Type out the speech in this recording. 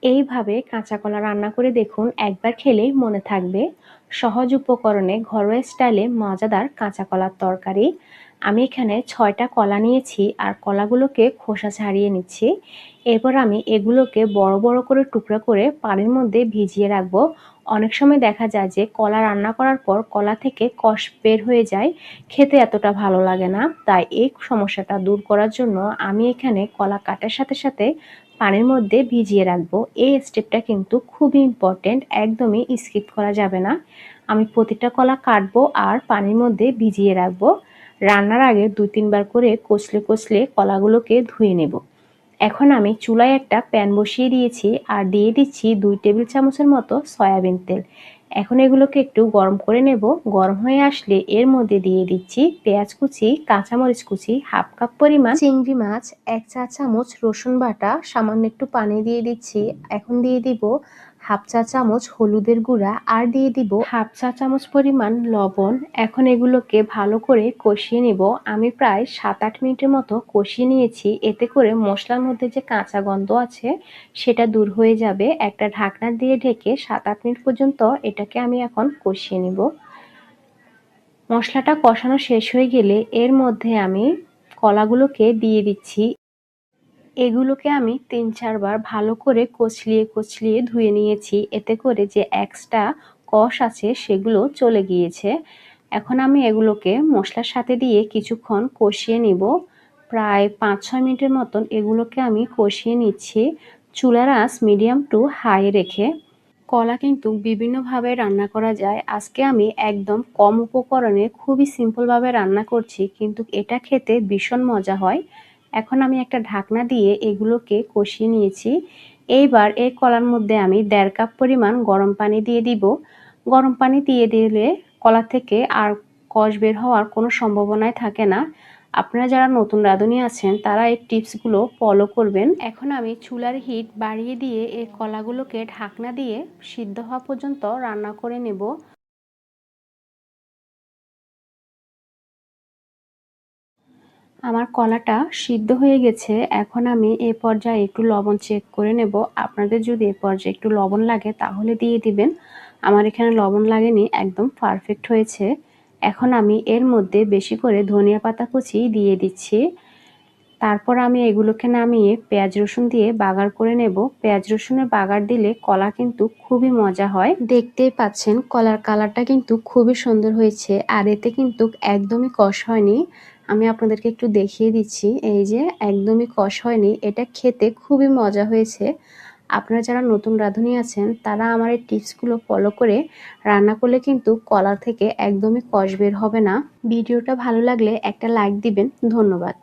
এইভাবে কাঁচা কলা রান্না করে দেখুন, একবার খেলেই মনে থাকবে। সহজ উপকরণে ঘরোয়া স্টাইলে মজাদার কাঁচা কলার তরকারি। আমি এখানে 6টা কলা নিয়েছি আর কলাগুলোকে খোসা ছাড়িয়ে নিচ্ছি। এরপর আমি এগুলোকে বড় বড় করে টুকরা করে পানির মধ্যে ভিজিয়ে রাখবো। অনেক সময় দেখা যায় যে কলা রান্না করার পর কলা থেকে কষ বের হয়ে যায়, খেতে এতটা ভালো লাগে না। তাই এই সমস্যাটা দূর করার জন্য আমি এখানে কলা কাটার সাথে সাথে পানির মধ্যে ভিজিয়ে রাখবো। এই স্টেপটা কিন্তু খুবই ইম্পর্টেন্ট, একদমই স্কিপ করা যাবে না। আমি প্রতিটা কলা কাটবো আর পানির মধ্যে ভিজিয়ে রাখবো। রান্নার আগে 2-3 বার করে কচলে কচলে কলাগুলোকে ধুয়ে নেব। এখন আমি চুলায় একটা প্যান বসিয়ে দিয়েছি আর দিয়ে দিচ্ছি 2 টেবিল চামচের মতো সয়াবিন তেল। এখন এগুলোকে একটু গরম করে নেব। গরম হয়ে আসলে এর মধ্যে দিয়ে দিচ্ছি পেঁয়াজ কুচি, কাঁচামরিচ কুচি, হাফ কাপ পরিমাণ চিংড়ি মাছ, 1 চা চামচ রসুন বাটা, সামান্য একটু পানি দিয়ে দিচ্ছি। এখন দিয়ে দিব হাফ চা চামচ হলুদের গুঁড়া আর দিয়ে দিব হাফ চা চামচ পরিমাণ লবণ। এখন এগুলোকে ভালো করে কষিয়ে নিব। আমি প্রায় 7-8 মিনিটের মতো কষিয়ে নিয়েছি। এতে করে মশলার মধ্যে যে কাঁচা গন্ধ আছে সেটা দূর হয়ে যাবে। একটা ঢাকনা দিয়ে ঢেকে 7-8 মিনিট পর্যন্ত এটাকে আমি এখন কষিয়ে নিব। মশলাটা কষানো শেষ হয়ে গেলে এর মধ্যে আমি কলাগুলোকে দিয়ে দিচ্ছি। এগুলোকে আমি 3-4 বার ভালো করে কচলিয়ে কচলিয়ে ধুয়ে নিয়েছি। এতে করে যে এক্সট্রা কষ আছে সেগুলো চলে গিয়েছে। এখন আমি এগুলোকে মশলার সাথে দিয়ে কিছুক্ষণ কষিয়ে নিব। প্রায় 5-6 মিনিটের মতন এগুলোকে আমি কষিয়ে নিচ্ছি, চুলার আঁচ মিডিয়াম টু হাই রেখে। কলা কিন্তু বিভিন্নভাবে রান্না করা যায়। আজকে আমি একদম কম উপকরণে খুবই সিম্পলভাবে রান্না করছি, কিন্তু এটা খেতে ভীষণ মজা হয়। এখন আমি একটা ঢাকনা দিয়ে এগুলোকে কষিয়ে নিয়েছি। এইবার এই কলার মধ্যে আমি 1.5 কাপ পরিমাণ গরম পানি দিয়ে দিব। গরম পানি দিয়ে দিলে কলা থেকে আর কষ বের হওয়ার কোনো সম্ভাবনাই থাকে না। আপনারা যারা নতুন রাঁধুনি আছেন তারা এই টিপসগুলো ফলো করবেন। এখন আমি চুলার হিট বাড়িয়ে দিয়ে এই কলাগুলোকে ঢাকনা দিয়ে সিদ্ধ হওয়া পর্যন্ত রান্না করে নেব। আমার কলাটা সিদ্ধ হয়ে গেছে। এখন আমি এই পর্যায়ে একটু লবণ চেক করে নেব। আপনাদের যদি এই পর্যায়ে একটু লবণ লাগে তাহলে দিয়ে দিবেন। আমার এখানে লবণ লাগেনি, একদম পারফেক্ট হয়েছে। এখন আমি এর মধ্যে বেশি করে ধনিয়া পাতা কুচি দিয়ে দিচ্ছি। তারপর আমি এগুলোকে নামিয়ে পেঁয়াজ রসুন দিয়ে বাগার করে নেব। পেঁয়াজ রসুনের বাগার দিলে কলা কিন্তু খুবই মজা হয়। দেখতেই পাচ্ছেন কলার কালারটা কিন্তু খুবই সুন্দর হয়েছে আর এতে কিন্তু একদমই কষ হয়নি। আমি আপনাদেরকে একটু দেখিয়ে দিচ্ছি, এই যে একদমই কষ হয়নি। এটা খেতে খুবই মজা হয়েছে। আপনারা যারা নতুন রাঁধুনি আছেন তারা আমার এই টিপসগুলো ফলো করে রান্না করলে কিন্তু কলা থেকে একদমই কষ বের হবে না। ভিডিওটা ভালো লাগলে একটা লাইক দিবেন। ধন্যবাদ।